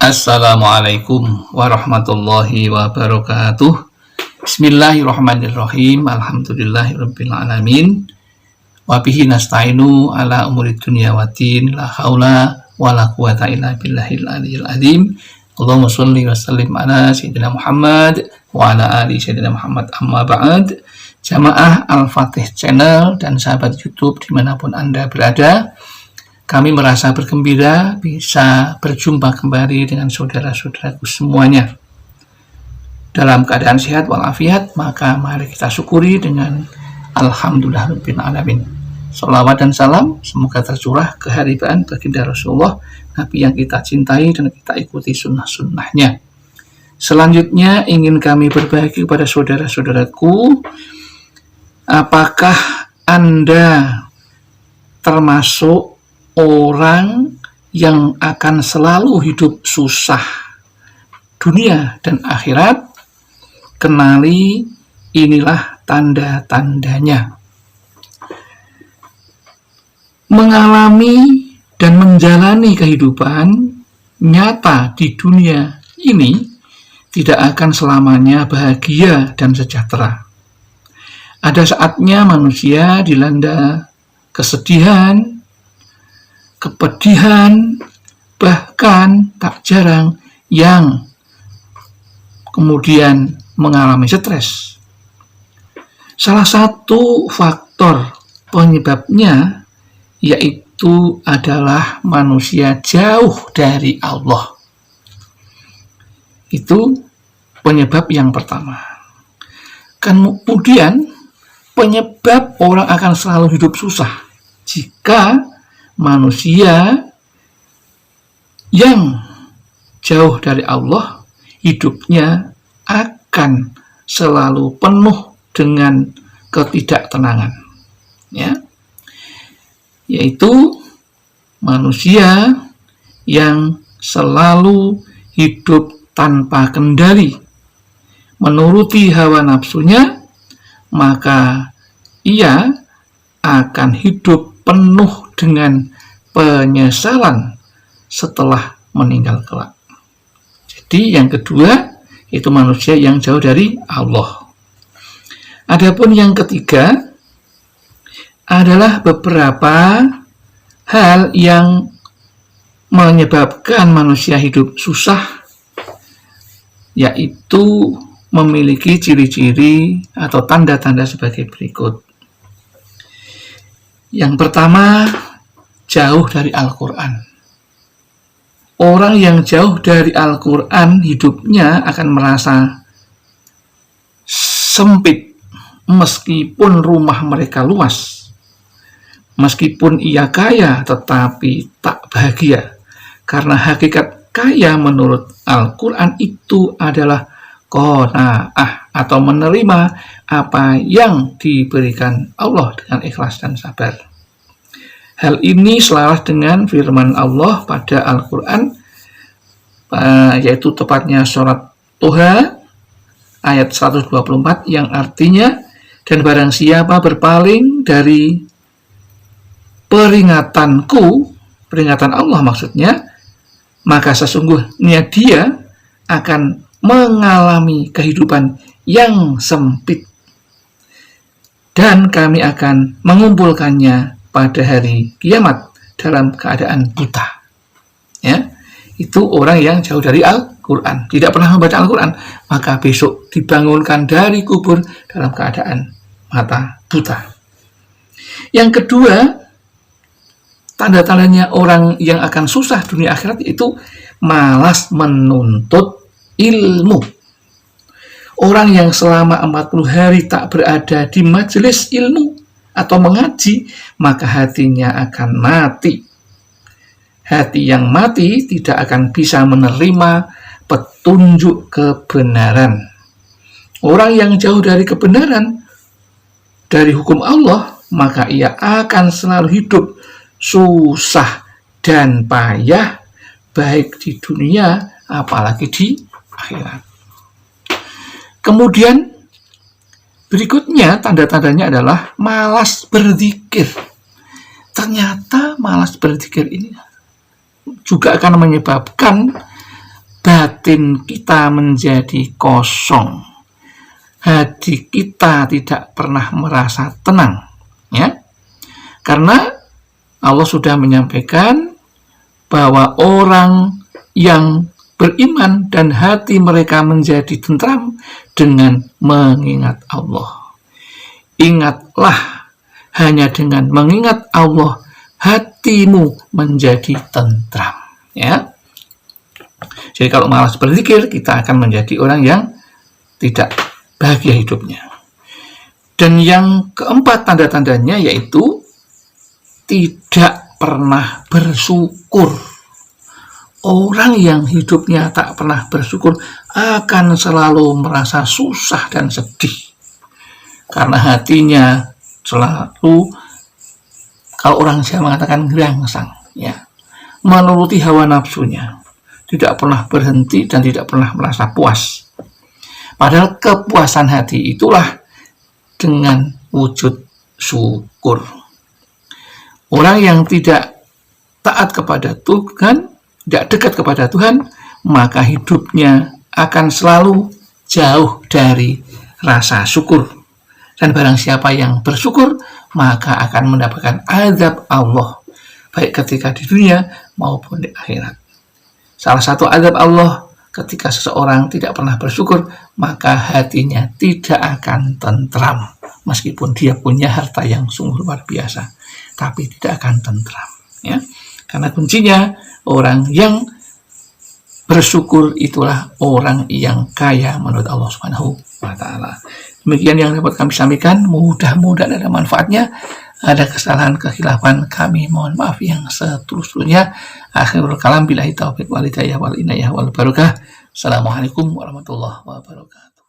Assalamualaikum warahmatullahi wabarakatuh. Bismillahirrahmanirrahim. Alhamdulillahirabbil alamin. Wa bihi nasta'inu ala umuri dunya waddin. La haula wala quwata illa billahil aliyyil azim. Allahumma shalli wa sallim ala sayyidina Muhammad wa ala ali sayyidina Muhammad. Amma ba'd. Jamaah Al-Fatih Channel dan sahabat YouTube dimanapun Anda berada, kami merasa bergembira bisa berjumpa kembali dengan saudara-saudaraku semuanya dalam keadaan sehat walafiat. Maka mari kita syukuri dengan Alhamdulillahirabbil alamin. Shalawat dan salam semoga tercurah keharibaan baginda Rasulullah, Nabi yang kita cintai dan kita ikuti sunnah-sunnahnya. Selanjutnya ingin kami berbagi kepada saudara-saudaraku, apakah Anda termasuk orang yang akan selalu hidup susah dunia dan akhirat? Kenali, inilah tanda-tandanya. Mengalami dan menjalani kehidupan nyata di dunia ini tidak akan selamanya bahagia dan sejahtera. Ada saatnya manusia dilanda kesedihan, kepedihan, bahkan tak jarang yang kemudian mengalami stres. Salah satu faktor penyebabnya yaitu adalah manusia jauh dari Allah. Itu penyebab yang pertama. Kemudian penyebab orang akan selalu hidup susah jika manusia yang jauh dari Allah hidupnya akan selalu penuh dengan ketidaktenangan, ya, yaitu manusia yang selalu hidup tanpa kendali, menuruti hawa nafsunya, maka ia akan hidup penuh dengan penyesalan setelah meninggal kelak. Jadi yang kedua itu manusia yang jauh dari Allah. Adapun yang ketiga adalah beberapa hal yang menyebabkan manusia hidup susah, yaitu memiliki ciri-ciri atau tanda-tanda sebagai berikut. Yang pertama, jauh dari Al-Quran. Orang yang jauh dari Al-Quran hidupnya akan merasa sempit meskipun rumah mereka luas. Meskipun ia kaya tetapi tak bahagia. Karena hakikat kaya menurut Al-Quran itu adalah qanaah atau menerima apa yang diberikan Allah dengan ikhlas dan sabar. Hal ini selaras dengan firman Allah pada Al-Quran, yaitu tepatnya surat Toha ayat 124 yang artinya, dan barang siapa berpaling dari peringatanku, peringatan Allah maksudnya, maka sesungguhnya dia akan mengalami kehidupan yang sempit dan kami akan mengumpulkannya pada hari kiamat dalam keadaan buta. Ya, itu orang yang jauh dari Al-Quran, tidak pernah membaca Al-Quran, maka besok dibangunkan dari kubur dalam keadaan mata buta. Yang kedua, tanda-tandanya orang yang akan susah dunia akhirat itu malas menuntut ilmu. Orang yang selama 40 hari tak berada di majelis ilmu atau mengaji, maka hatinya akan mati. Hati yang mati tidak akan bisa menerima petunjuk kebenaran. Orang yang jauh dari kebenaran, dari hukum Allah, maka ia akan selalu hidup susah dan payah, baik di dunia apalagi di akhirat. Kemudian berikutnya tanda-tandanya adalah malas berzikir. Ternyata malas berzikir ini juga akan menyebabkan batin kita menjadi kosong, hati kita tidak pernah merasa tenang, ya. Karena Allah sudah menyampaikan bahwa orang yang beriman dan hati mereka menjadi tentram dengan mengingat Allah. Ingatlah, hanya dengan mengingat Allah hatimu menjadi tentram, ya. Jadi kalau malas berzikir, kita akan menjadi orang yang tidak bahagia hidupnya. Dan yang keempat tanda-tandanya yaitu tidak pernah bersyukur. Orang yang hidupnya tak pernah bersyukur akan selalu merasa susah dan sedih. Karena hatinya selalu, kalau orang Jawa mengatakan gerangsang, ya, menuruti hawa nafsunya, tidak pernah berhenti dan tidak pernah merasa puas. Padahal kepuasan hati itulah dengan wujud syukur. Orang yang tidak taat kepada Tuhan, tidak dekat kepada Tuhan, maka hidupnya akan selalu jauh dari rasa syukur. Dan barang siapa yang bersyukur, maka akan mendapatkan azab Allah, baik ketika di dunia maupun di akhirat. Salah satu azab Allah ketika seseorang tidak pernah bersyukur, maka hatinya tidak akan tentram. Meskipun dia punya harta yang sungguh luar biasa, tapi tidak akan tentram, ya. Karena kuncinya, orang yang bersyukur itulah orang yang kaya menurut Allah Subhanahu wa Ta'ala. Demikian yang dapat kami sampaikan, mudah-mudahan ada manfaatnya. Ada kesalahan kekhilafan, kami mohon maaf yang setulus-tulusnya. Akhirul kalam, billahi taufiq wal hidayah wal inayah wal barakah. Assalamualaikum warahmatullahi wabarakatuh.